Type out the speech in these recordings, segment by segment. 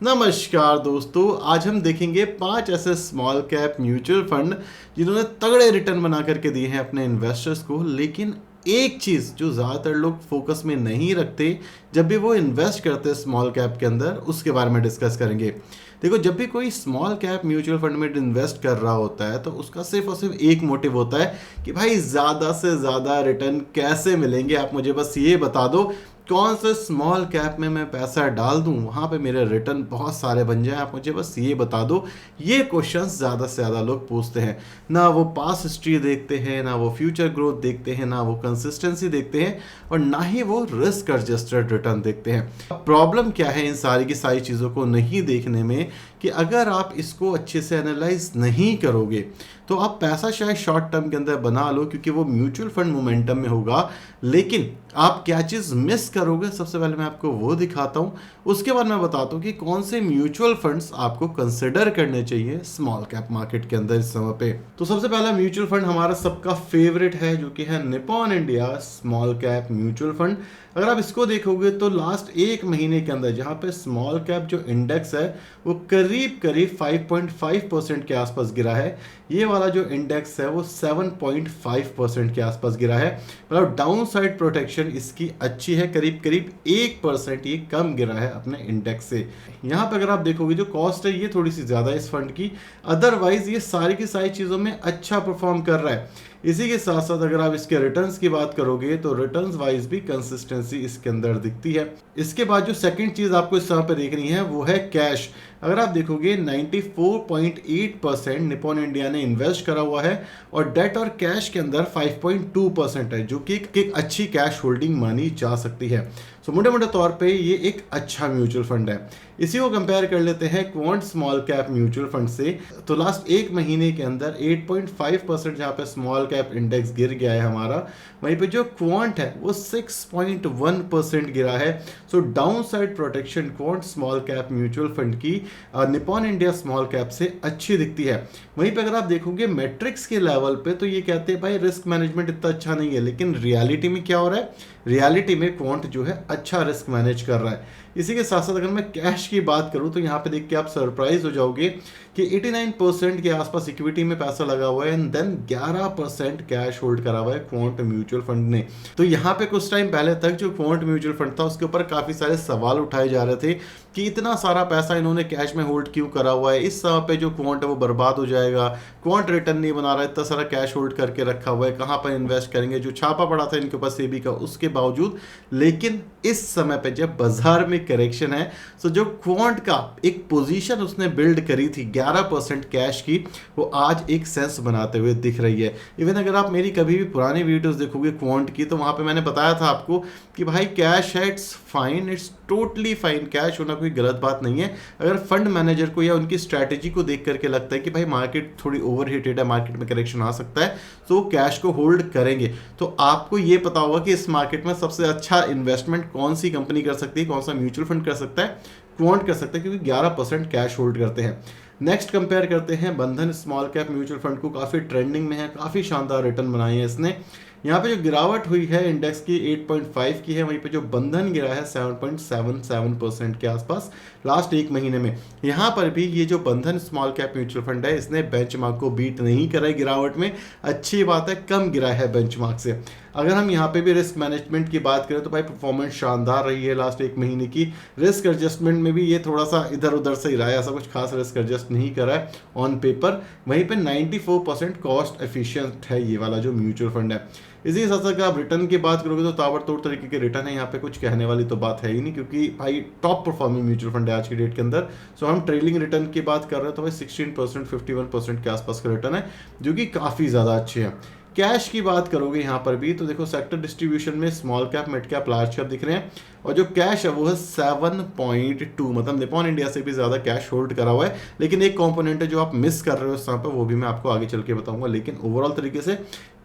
नमस्कार दोस्तों, आज हम देखेंगे 5 ऐसे स्मॉल कैप म्यूचुअल फंड जिन्होंने तगड़े रिटर्न बना करके दिए हैं अपने इन्वेस्टर्स को। लेकिन एक चीज़ जो ज़्यादातर लोग फोकस में नहीं रखते जब भी वो इन्वेस्ट करते हैं स्मॉल कैप के अंदर, उसके बारे में डिस्कस करेंगे। देखो, जब भी कोई स्मॉल कैप म्यूचुअल फंड में इन्वेस्ट कर रहा होता है तो उसका सिर्फ और सिर्फ एक मोटिव होता है कि भाई ज़्यादा से ज़्यादा रिटर्न कैसे मिलेंगे, आप मुझे बस ये बता दो कौन से स्मॉल कैप में मैं पैसा डाल दूं, वहां पे मेरे रिटर्न बहुत सारे बन जाएं, आप मुझे बस ये बता दो। ये क्वेश्चंस ज़्यादा से ज़्यादा लोग पूछते हैं। ना वो पास हिस्ट्री देखते हैं, ना वो फ्यूचर ग्रोथ देखते हैं, ना वो कंसिस्टेंसी देखते हैं, और ना ही वो रिस्क एडजस्टेड रिटर्न देखते हैं। प्रॉब्लम क्या है इन सारी की सारी चीज़ों को नहीं देखने में, कि अगर आप इसको अच्छे से एनालाइज नहीं करोगे तो आप पैसा शायद शॉर्ट टर्म के अंदर बना लो क्योंकि वो म्यूचुअल फंड मोमेंटम में होगा, लेकिन आप क्या चीज़ मिस करोगे सबसे पहले मैं आपको वो दिखाता हूँ। उसके बाद मैं बताता हूँ कि कौन से म्यूचुअल फंड्स आपको कंसिडर करने चाहिए स्मॉल कैप मार्केट के अंदर इस समय पे। तो सबसे पहला म्यूचुअल फंड हमारा सबका फेवरेट है जो कि है Nippon India small cap mutual fund. अगर आप इसको देखोगे तो लास्ट एक महीने के अंदर जहाँ पे स्मॉल कैप जो इंडेक्स है वो करीब करीब 5.5% के आसपास गिरा है, ये वाला जो इंडेक्स है वो 7.5% के आसपास गिरा है। मतलब डाउन साइड प्रोटेक्शन इसकी अच्छी है, करीब करीब 1% ये कम गिरा है अपने इंडेक्स से। यहाँ पे अगर आप देखोगे जो कॉस्ट है ये थोड़ी सी ज़्यादा है इस फंड की, अदरवाइज ये सारी की सारी चीज़ों में अच्छा परफॉर्म कर रहा है। इसी के साथ साथ अगर आप इसके रिटर्न्स की बात करोगे तो रिटर्न्स वाइज भी कंसिस्टेंसी इसके अंदर दिखती है। इसके बाद जो सेकंड चीज़ आपको इस समय पे देखनी है वो है कैश। अगर आप देखोगे 94.8% निप्पॉन इंडिया ने इन्वेस्ट करा हुआ है और डेट और कैश के अंदर 5.2% है, जो कि एक अच्छी कैश होल्डिंग मानी जा सकती है। सो मोटे मोटे तौर पे ये एक अच्छा म्यूचुअल फंड है। इसी को कंपेयर कर लेते हैं quant small cap mutual fund से। तो लास्ट एक महीने के अंदर 8.5% जहाँ पे स्मॉल कैप इंडेक्स गिर गया है हमारा, वहीं पे जो क्वांट है वो 6.1% गिरा है। So down side protection quant small cap mutual fund की निप्पॉन इंडिया स्मॉल कैप से अच्छी दिखती है। वहीं पे अगर आप देखोगे मैट्रिक्स के लेवल पे तो ये कहते हैं भाई रिस्क मैनेजमेंट इतना अच्छा नहीं है, लेकिन रियलिटी में क्या हो रहा है, रियलिटी में क्वांट जो है अच्छा रिस्क मैनेज कर रहा है। इसी के साथ साथ अगर मैं कैश की बात करूं तो यहाँ पे देख के आप सरप्राइज हो जाओगे कि 89% के आसपास इक्विटी में पैसा लगा हुआ है एंड देन 11% कैश होल्ड करा हुआ है क्वांट म्यूचुअल फंड ने। तो यहाँ पे कुछ टाइम पहले तक जो क्वांट म्यूचुअल फंड था उसके ऊपर काफ़ी सारे सवाल उठाए जा रहे थे कि इतना सारा पैसा इन्होंने कैश में होल्ड क्यों करा हुआ है, इस समय पे जो क्वांट है वो बर्बाद हो जाएगा, क्वांट रिटर्न नहीं बना रहा है, इतना सारा कैश होल्ड करके रखा हुआ है, कहाँ पर इन्वेस्ट करेंगे, जो छापा पड़ा था इनके ऊपर सेबी का उसके बावजूद। लेकिन इस समय पे जब बाजार में करेक्शन है तो जो क्वांट का एक पोजीशन उसने बिल्ड करी थी 11% कैश की, वो आज एक सेंस बनाते हुए दिख रही है। इवन अगर आप मेरी कभी भी पुरानी वीडियोस देखोगे क्वांट की तो वहां पे मैंने बताया था आपको कि भाई कैश है, it's fine, it's totally fine, cash होना कोई गलत बात नहीं है। अगर फंड मैनेजर को या उनकी स्ट्रैटेजी को देख करके लगता है कि भाई मार्केट थोड़ी ओवरहीटेड है, मार्केट में करेक्शन आ सकता है, तो कैश को होल्ड करेंगे। तो आपको ये पता होगा कि इस मार्केट में सबसे अच्छा इन्वेस्टमेंट कौन सी कंपनी कर सकती है, कौन सा म्यूचुअल फंड कर सकता है, क्वांट कर सकता है, क्योंकि 11% कैश होल्ड करते हैं। नेक्स्ट कंपेयर करते हैं बंधन स्मॉल कैप म्यूचुअल फंड को, काफ़ी ट्रेंडिंग में है, काफ़ी शानदार रिटर्न बनाए हैं इसने। यहाँ पे जो गिरावट हुई है इंडेक्स की 8.5 की है, वहीं पे जो बंधन गिरा है 7.77% के आसपास लास्ट एक महीने में। यहाँ पर भी ये जो बंधन स्मॉल कैप म्यूचुअल फंड है इसने बेंचमार्क को बीट नहीं करा है गिरावट में, अच्छी बात है, कम गिरा है बेंचमार्क से। अगर हम यहाँ पे भी रिस्क मैनेजमेंट की बात करें तो भाई परफॉर्मेंस शानदार रही है लास्ट एक महीने की। रिस्क एडजस्टमेंट में भी ये थोड़ा सा इधर उधर से ही रहा है, ऐसा कुछ खास रिस्क एडजस्ट नहीं करा है ऑन पेपर। वहीं पे 94% कॉस्ट एफिशिएंट है ये वाला जो म्यूचुअल फंड है। इसी के साथ साथ अगर आप रिटर्न की बात करोगे तो ताबड़तोड़ तरीके के रिटर्न है, यहाँ पे कुछ कहने वाली तो बात है ही नहीं, क्योंकि भाई टॉप परफॉर्मिंग म्यूचुअल फंड है आज की डेट के अंदर। सो हम ट्रेलिंग रिटर्न की बात कर रहे हैं तो भाई 16% 51% के आसपास का रिटर्न है, जो कि काफ़ी ज़्यादा अच्छे हैं। कैश की बात करोगे यहाँ पर भी तो देखो सेक्टर डिस्ट्रीब्यूशन में small cap, mid cap, large cap दिख रहे हैं, और जो कैश है वो है 7.2, मतलब निप्पॉन इंडिया से भी ज़्यादा कैश होल्ड करा हुआ है। लेकिन एक कंपोनेंट है जो आप मिस कर रहे हो इस समय पर, वो भी मैं आपको आगे चल के बताऊंगा। लेकिन ओवरऑल तरीके से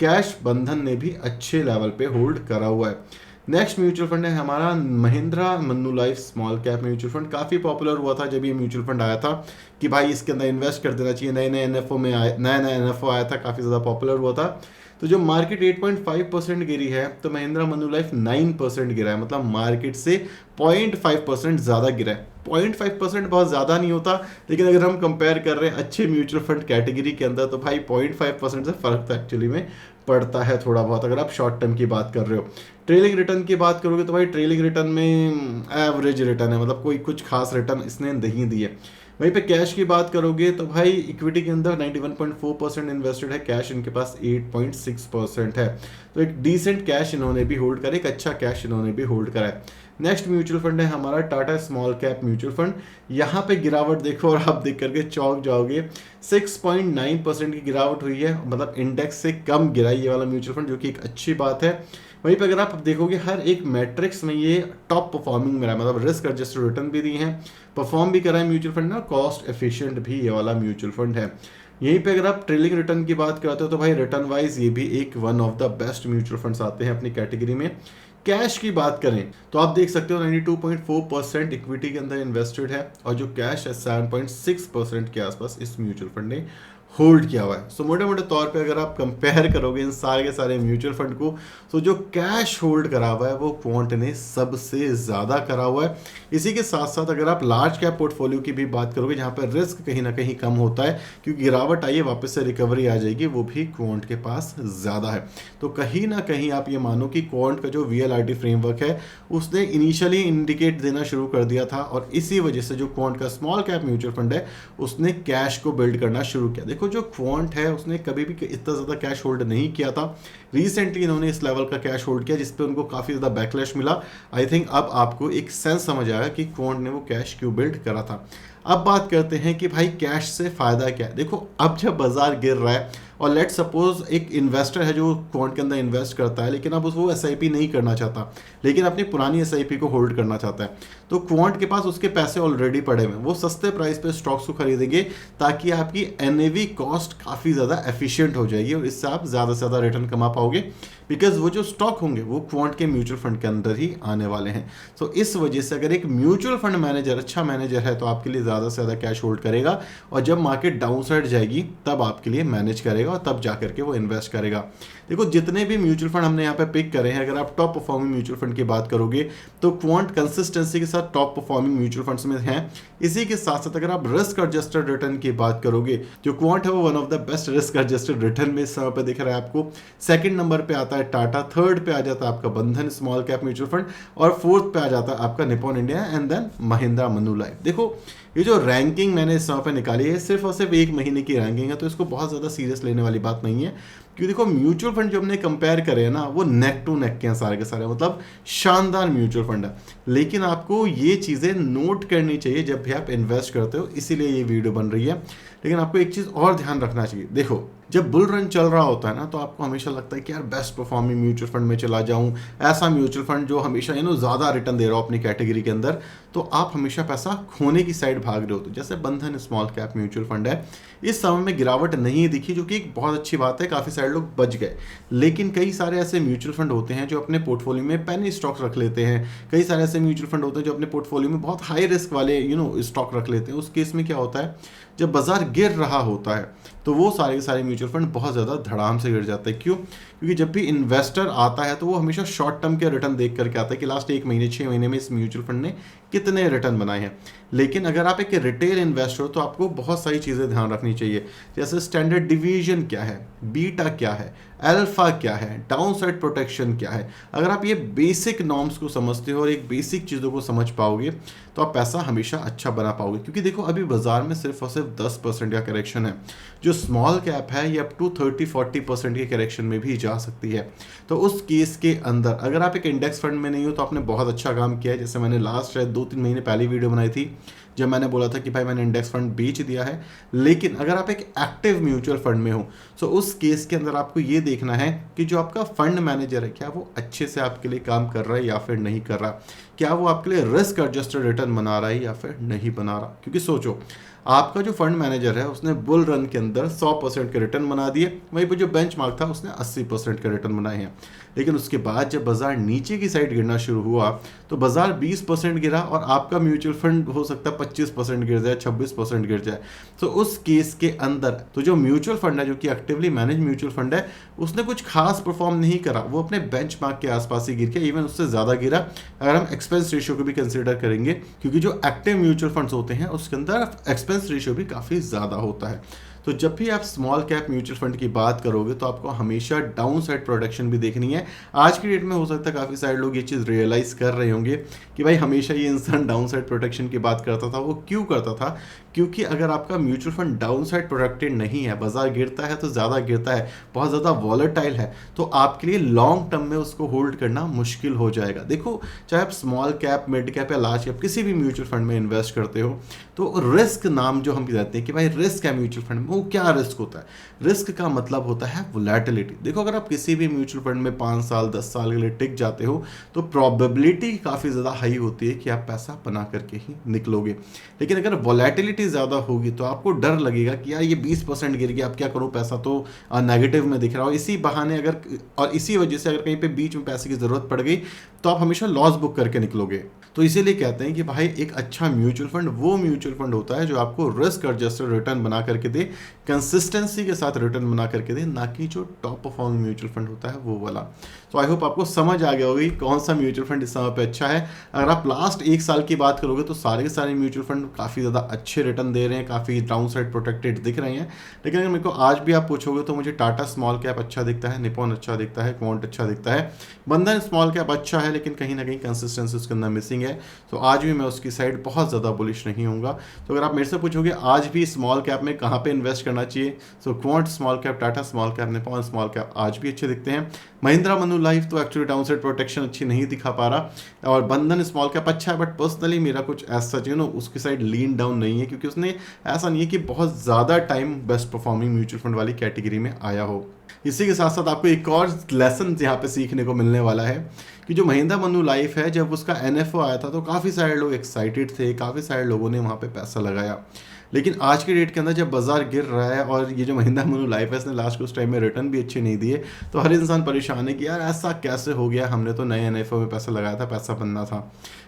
कैश बंधन ने भी अच्छे लेवल पे होल्ड करा हुआ है। नेक्स्ट म्यूचुअल फंड है हमारा Mahindra Manulife small cap mutual fund. काफ़ी पॉपुलर हुआ था जब ये म्यूचुअल फंड आया था कि भाई इसके अंदर इन्वेस्ट कर देना चाहिए, नए नए एनएफओ में नया नया एनएफओ आया था, काफ़ी ज़्यादा पॉपुलर हुआ था। तो जो मार्केट 8.5% गिरी है तो महिंद्रा मन्नूलाइफ 9% गिरा है, मतलब मार्केट से 0.5% ज़्यादा गिरा है। 0.5% बहुत ज़्यादा नहीं होता, लेकिन अगर हम कंपेयर कर रहे हैं अच्छे म्यूचुअल फंड कैटेगरी के अंदर तो भाई 0.5% से फ़र्क तो एक्चुअली में पड़ता है थोड़ा बहुत, अगर आप शॉर्ट टर्म की बात कर रहे हो। ट्रेलिंग रिटर्न की बात करोगे तो भाई ट्रेलिंग रिटर्न में एवरेज रिटर्न है, मतलब कोई कुछ खास रिटर्न इसने नहीं दिए। वहीं पे कैश की बात करोगे तो भाई इक्विटी के अंदर 91.4% इन्वेस्टेड है, कैश इनके पास 8.6% है, तो एक डिसेंट कैश इन्होंने भी होल्ड करा, एक अच्छा कैश इन्होंने भी होल्ड करा है। नेक्स्ट म्यूचुअल फंड है हमारा Tata small cap mutual fund. यहाँ पे गिरावट देखो और आप देख करके चौंक जाओगे, 6.9% की गिरावट हुई है, मतलब इंडेक्स से कम गिरा ये वाला म्यूचुअल फंड, जो कि एक अच्छी बात है। वहीं पे अगर आप देखोगे हर एक मैट्रिक्स में ये टॉप परफॉर्मिंग में रहा है, मतलब रिस्क एडजस्टेड रिटर्न भी दी है, परफॉर्म भी करा है म्यूचुअल फंड ना, कॉस्ट एफिशिएंट भी ये वाला म्यूचुअल फंड है। यहीं पे अगर आप ट्रेलिंग रिटर्न की बात करते हो तो भाई रिटर्न वाइज ये भी एक one of the best mutual funds आते हैं अपनी कैटेगरी में। कैश की बात करें तो आप देख सकते हो 92.4% इक्विटी के अंदर इन्वेस्टेड है, और जो कैश है 7.6% के आसपास इस म्यूचुअल फंड ने होल्ड किया हुआ है। सो मोटे मोटे तौर पे अगर आप कंपेयर करोगे इन सारे के सारे म्यूचुअल फंड को, तो जो कैश होल्ड करा हुआ है वो क्वांट ने सबसे ज़्यादा करा हुआ है। इसी के साथ साथ अगर आप लार्ज कैप पोर्टफोलियो की भी बात करोगे, जहाँ पर रिस्क कहीं ना कहीं कम होता है क्योंकि गिरावट आई है, वापस से रिकवरी आ जाएगी, वो भी क्वांट के पास ज़्यादा है। तो कहीं ना कहीं आप ये मानो कि क्वांट का जो VLRT फ्रेमवर्क है उसने इनिशियली इंडिकेट देना शुरू कर दिया था, और इसी वजह से जो क्वांट का स्मॉल कैप म्यूचुअल फंड है उसने कैश को बिल्ड करना शुरू किया। देखो जो क्वांट है उसने कभी भी इतना ज़्यादा कैश होल्ड नहीं किया था, रिसेंटली इन्होंने इस लेवल का कैश होल्ड किया जिस पे उनको काफ़ी ज़्यादा बैकलैश मिला। आई थिंक अब आपको एक सेंस समझ आएगा कि क्वांट ने वो कैश क्यों बिल्ड करा था। अब बात करते हैं कि भाई कैश से फ़ायदा क्या है। देखो अब जब बाजार गिर रहा है और लेट सपोज एक इन्वेस्टर है जो क्वांट के अंदर इन्वेस्ट करता है, लेकिन अब वो SIP नहीं करना चाहता, लेकिन अपनी पुरानी SIP को होल्ड करना चाहता है, तो क्वांट के पास उसके पैसे ऑलरेडी पड़े हुए हैं, वो सस्ते प्राइस पे स्टॉक्स को खरीदेंगे ताकि आपकी NAV कॉस्ट काफ़ी ज़्यादा एफिशिएंट हो जाएगी और इससे आप ज़्यादा से ज़्यादा रिटर्न कमा पाओगे, बिकॉज वो जो स्टॉक होंगे वो क्वांट के म्यूचुअल फंड के अंदर ही आने वाले हैं। तो इस वजह से अगर एक म्यूचुअल फंड मैनेजर अच्छा मैनेजर है तो आपके लिए ज़्यादा से ज़्यादा कैश होल्ड करेगा, और जब मार्केट डाउन साइड जाएगी तब आपके लिए मैनेज करेगा और तब जा करके वो इन्वेस्ट करेगा। देखो जितने भी म्यूचुअल फंड हमने यहाँ पे पिक करे हैं, अगर आप टॉप परफॉर्मिंग म्यूचुअल फंड की बात करोगे तो क्वांट कंसिस्टेंसी के साथ टॉप परफॉर्मिंग म्यूचुअल फंड्स में हैं। इसी के साथ साथ अगर आप रिस्क एडजस्टेड रिटर्न की बात करोगे, जो क्वांट है वो one of the best risk adjusted return में इस समय पे दिख रहा है आपको। सेकंड नंबर पे आता है टाटा, थर्ड पे आ जाता है आपका Bandhan small cap mutual fund, और फोर्थ पे आ जाता है आपका Nippon India and then Mahindra Manulife. देखो ये जो रैंकिंग मैंने इस समय पे निकाली है सिर्फ और सिर्फ एक महीने की रैंकिंग है, तो इसको बहुत ज़्यादा सीरियस लेने वाली बात नहीं है, क्योंकि देखो म्यूचुअल फंड जो हमने कंपेयर करे हैं ना वो नेक टू नेक के हैं सारे के सारे, मतलब शानदार म्यूचुअल फंड है। लेकिन आपको ये चीज़ें नोट करनी चाहिए जब भी आप इन्वेस्ट करते हो, इसीलिए ये वीडियो बन रही है। लेकिन आपको एक चीज़ और ध्यान रखना चाहिए, देखो जब बुल रन चल रहा होता है ना तो आपको हमेशा लगता है कि यार बेस्ट परफॉर्मिंग म्यूचुअल फंड में चला जाऊं, ऐसा म्यूचुअल फंड जो हमेशा ज़्यादा रिटर्न दे रहा हो अपनी कैटेगरी के अंदर, तो आप हमेशा पैसा खोने की साइड भाग रहे हो। तो जैसे बंधन स्मॉल कैप म्यूचुअल फंड है, इस समय में गिरावट नहीं दिखी, जो कि एक बहुत अच्छी बात है, काफ़ी सारे लोग बच गए। लेकिन कई सारे ऐसे म्यूचुअल फंड होते हैं जो अपने पोर्टफोलियो में पेनी स्टॉक्स रख लेते हैं, कई सारे ऐसे म्यूचुअल फंड होते हैं जो अपने पोर्टफोलियो में बहुत हाई रिस्क वाले स्टॉक रख लेते हैं। उस केस में क्या होता है, जब बाजार गिर रहा होता है तो वो सारे के सारे म्यूचुअल फंड बहुत ज़्यादा धड़ाम से गिर जाते हैं। क्यों? क्योंकि जब भी इन्वेस्टर आता है तो वो हमेशा शॉर्ट टर्म के रिटर्न देख करके आता है कि लास्ट 1 महीने 6 महीने में इस म्यूचुअल फंड ने कितने रिटर्न बनाए हैं। लेकिन अगर आप एक रिटेल इन्वेस्टर हो तो आपको बहुत सारी चीज़ें ध्यान रखनी चाहिए, जैसे स्टैंडर्ड डिवीजन क्या है, बीटा क्या है, अल्फा क्या है, डाउन साइड प्रोटेक्शन क्या है। अगर आप ये बेसिक नॉर्म्स को समझते हो और एक बेसिक चीज़ों को समझ पाओगे तो आप पैसा हमेशा अच्छा बना पाओगे। क्योंकि देखो अभी बाजार में सिर्फ और सिर्फ 10% का करेक्शन है, जो स्मॉल कैप है ये अप टू 30-40% के करेक्शन में भी जा सकती है। तो उस केस के अंदर अगर आप एक इंडेक्स फंड में नहीं हो तो आपने बहुत अच्छा काम किया है। जैसे मैंने लास्ट शायद 2-3 महीने पहले वीडियो बनाई थी जब मैंने बोला था कि भाई मैंने इंडेक्स फंड बेच दिया है। लेकिन अगर आप एक एक्टिव म्यूचुअल फंड में हो तो उस केस के अंदर आपको ये देखना है कि जो आपका फंड मैनेजर है क्या वो अच्छे से आपके लिए काम कर रहा है या फिर नहीं कर रहा, क्या वो आपके लिए रिस्क एडजस्टेड रिटर्न बना रहा है या फिर नहीं बना रहा। क्योंकि सोचो आपका जो फंड मैनेजर है उसने बुल रन के अंदर 100% के रिटर्न बना दिए, वहीं पर जो बेंचमार्क था उसने 80% के रिटर्न बनाए हैं। लेकिन उसके बाद जब बाजार नीचे की साइड गिरना शुरू हुआ तो बाजार 20% गिरा और आपका म्यूचुअल फंड हो सकता है 25% गिर जाए, 26% गिर जाए। तो उस केस के अंदर तो जो म्यूचुअल फंड है जो कि एक्टिवली मैनेज म्यूचुअल फंड है उसने कुछ खास परफॉर्म नहीं करा, वो अपने बेंचमार्क के आसपास ही गिर के इवन उससे ज़्यादा गिरा। अगर हम एक्सपेंस रेशियो को भी कंसिडर करेंगे, क्योंकि जो एक्टिव म्यूचुअल फंड्स होते हैं उसके अंदर एक्सपेंस रेशियो भी काफ़ी ज़्यादा होता है। तो जब भी आप स्मॉल कैप म्यूचुअल फंड की बात करोगे तो आपको हमेशा डाउन साइड प्रोटेक्शन भी देखनी है। आज की डेट में हो सकता है काफ़ी सारे लोग ये चीज़ रियलाइज़ कर रहे होंगे कि भाई हमेशा ये इंसान डाउन साइड प्रोटेक्शन की बात करता था। वो क्यों करता था? क्योंकि अगर आपका mutual fund down side protected नहीं है, बाजार गिरता है तो ज़्यादा गिरता है, बहुत ज़्यादा वॉलेटाइल है, तो आपके लिए लॉन्ग टर्म में उसको होल्ड करना मुश्किल हो जाएगा। देखो, चाहे आप स्मॉल कैप, मिड कैप या लार्ज कैप किसी भी म्यूचुअल फंड में इन्वेस्ट करते हो, तो रिस्क नाम जो हम कहते हैं कि भाई रिस्क है म्यूचुअल फंड में, वो क्या रिस्क होता है? रिस्क का मतलब होता है वोलेटिलिटी। देखो, अगर आप किसी भी म्यूचुअल फंड में 5 साल 10 साल के लिए टिक जाते हो तो प्रोबेबिलिटी काफ़ी ज़्यादा हाई होती है कि आप पैसा बना करके ही निकलोगे। लेकिन अगर वोलेटिलिटी ज़्यादा होगी तो आपको डर लगेगा कि यार ये 20% गिर गया, अब क्या करूँ, पैसा तो नेगेटिव में दिख रहा हो। इसी बहाने अगर और इसी वजह से अगर कहीं पे बीच में पैसे की ज़रूरत पड़ गई तो आप हमेशा लॉस बुक करके निकलोगे। तो इसीलिए कहते हैं कि भाई एक अच्छा म्यूचुअल फंड वो म्यूचुअल फंड होता है जो आपको रिस्क एडजस्टेड रिटर्न बना करके दे, कंसिस्टेंसी के साथ रिटर्न बना करके दे, ना कि जो टॉप परफॉर्मिंग म्यूचुअल फंड होता है वो वाला। तो आई होप आपको समझ आ गया होगी कौन सा म्यूचुअल फंड इस समय पे अच्छा है। अगर आप लास्ट 1 साल की बात करोगे तो सारे के सारे म्यूचुअल फंड काफ़ी ज़्यादा अच्छे रिटर्न दे रहे हैं, काफ़ी डाउन साइड प्रोटेक्टेड दिख रहे हैं। लेकिन अगर मेरे को आज भी आप पूछोगे तो मुझे टाटा स्मॉल कैप अच्छा दिखता है, निपॉन अच्छा दिखता है, क्वांट अच्छा दिखता है, बंधन स्मॉल कैप अच्छा है, लेकिन कहीं ना कहीं कंसिस्टेंसी उसके अंदर मिसिंग है। तो आज भी मैं उसकी साइड बहुत ज़्यादा बुलिश नहीं होऊंगा। तो अगर आप मेरे से पूछोगे आज भी स्मॉल कैप में कहाँ पे इन्वेस्ट करना चाहिए, तो quant small cap, Tata small cap, Nippon small cap आज भी अच्छे दिखते हैं। महिंद्रा मनुलाइफ तो एक्चुअली डाउनसाइड प्रोटेक्शन अच्छी नहीं दिखा पा रहा, और बंधन स्मॉल कैप अच्छा है, बट पर्सनली मेरा कुछ ऐसा चाहिए ना उसकी साइड लीन डाउन नहीं है, क्योंकि उसने ऐसा नहीं है कि बहुत ज़्यादा time best performing mutual fund वाली कैटेगरी में आया हो। इसी के साथ साथ आपको एक और लेसन यहाँ पे सीखने को मिलने वाला है कि जो महिंद्रा मनुलाइफ है, जब उसका NFO आया था तो काफ़ी सारे लोग एक्साइटेड थे, काफ़ी सारे लोगों ने वहाँ पे पैसा लगाया। लेकिन आज के डेट के अंदर जब बाजार गिर रहा है और ये जो महिंद्रा मनुलाइफ है इसने लास्ट कुछ टाइम में रिटर्न भी अच्छे नहीं दिए, तो हर इंसान परेशान है कि यार ऐसा कैसे हो गया, हमने तो नए NFO में पैसा लगाया था, पैसा बनना था।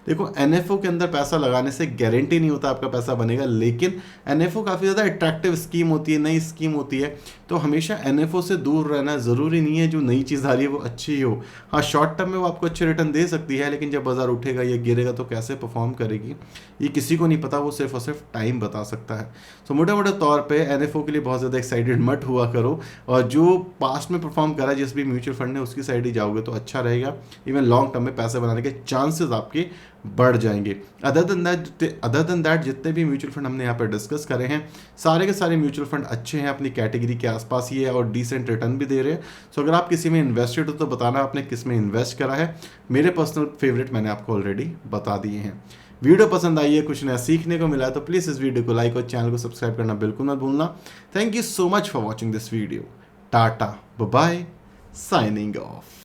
देखो, NFO के अंदर पैसा लगाने से गारंटी नहीं होता आपका पैसा बनेगा, लेकिन NFO काफ़ी ज़्यादा अट्रैक्टिव स्कीम होती है, नई स्कीम होती है, तो हमेशा NFO से दूर रहना ज़रूरी नहीं है। जो नई चीज़ आ रही है वो अच्छी ही हो। हाँ, शॉर्ट टर्म में वो आपको अच्छे रिटर्न दे सकती है, लेकिन जब बाजार उठेगा या गिरेगा तो कैसे परफॉर्म करेगी ये किसी को नहीं पता, वो सिर्फ और सिर्फ टाइम बता सकता है। तो मोटे मोटे तौर पे NFO के लिए बहुत ज़्यादा एक्साइटेड मत हुआ करो, और जो पास्ट में परफॉर्म करा जिस भी म्यूचुअल फंड ने उसकी साइड ही जाओगे तो अच्छा रहेगा। इवन लॉन्ग टर्म में पैसे बनाने के चांसेस आपके बढ़ जाएंगे। अदर देन दैट जितने भी म्यूचुअल फंड हमने यहाँ पर डिस्कस करे हैं, सारे के सारे म्यूचुअल फंड अच्छे हैं, अपनी कैटेगरी के आसपास ही है और डिसेंट रिटर्न भी दे रहे हैं। सो अगर आप किसी में इन्वेस्टेड हो तो बताना आपने किस में इन्वेस्ट करा है। मेरे पर्सनल फेवरेट मैंने आपको ऑलरेडी बता दिए हैं। वीडियो पसंद आई है, कुछ नया सीखने को मिला है, तो प्लीज़ इस वीडियो को लाइक और चैनल को सब्सक्राइब करना बिल्कुल मत भूलना। Thank you so much for watching this video. Tata, bye, signing of.